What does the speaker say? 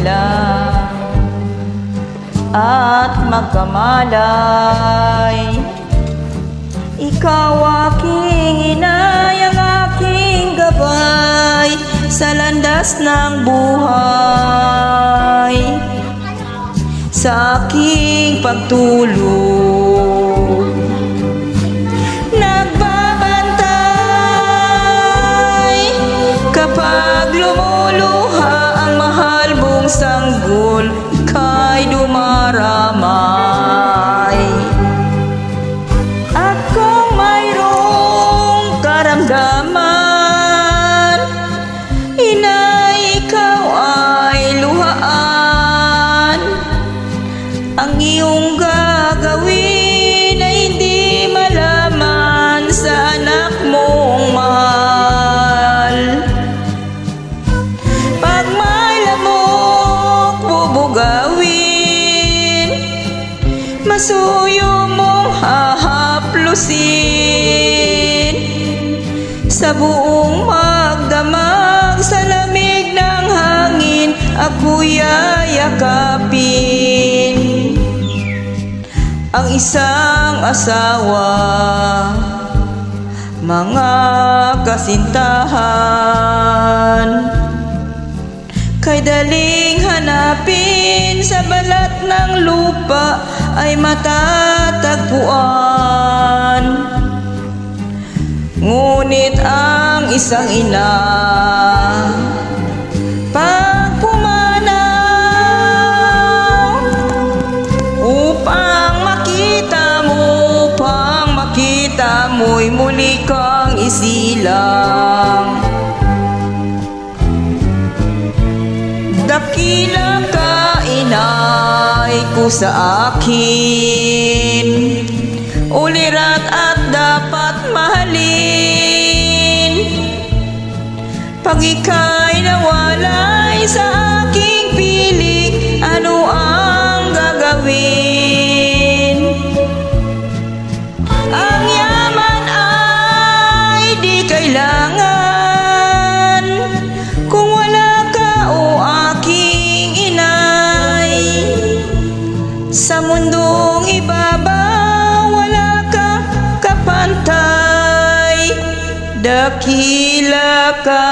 lang at magkamalay. Ikaw aking inay, ang aking gabay sa landas ng buhay, sa aking pagtulog. Nagbabantay kapag lumuluha ang mahal mong sanggol, ika'y dumaramay. At kung mayroong karamdaman, inay, ikaw ay luhaan. Ang iyong gagawin ay hindi malaman sa anak mong mahal. Pag may lamok bubugawin, masuyo mong hahaplusin. Sa buong magdamag, sa lamig ng hangin, ako'y yayakapin. Ang isang asawa, mga kasintahan, kay daling hanapin sa balat ng lupa ay matatagpuan. Ngunit ang isang ina, pag pumanaw upang makita mo'y muli kang isilang, dakila ka inay ko sa akin, ulirat at dapat mahalin. Pag ika'y nawalay sa aking piling, ano ang gagawin? Ang yaman ay di kailangan kung wala ka o aking inay. Sa mundong ibabaw wala ka kapantay, dakila ka.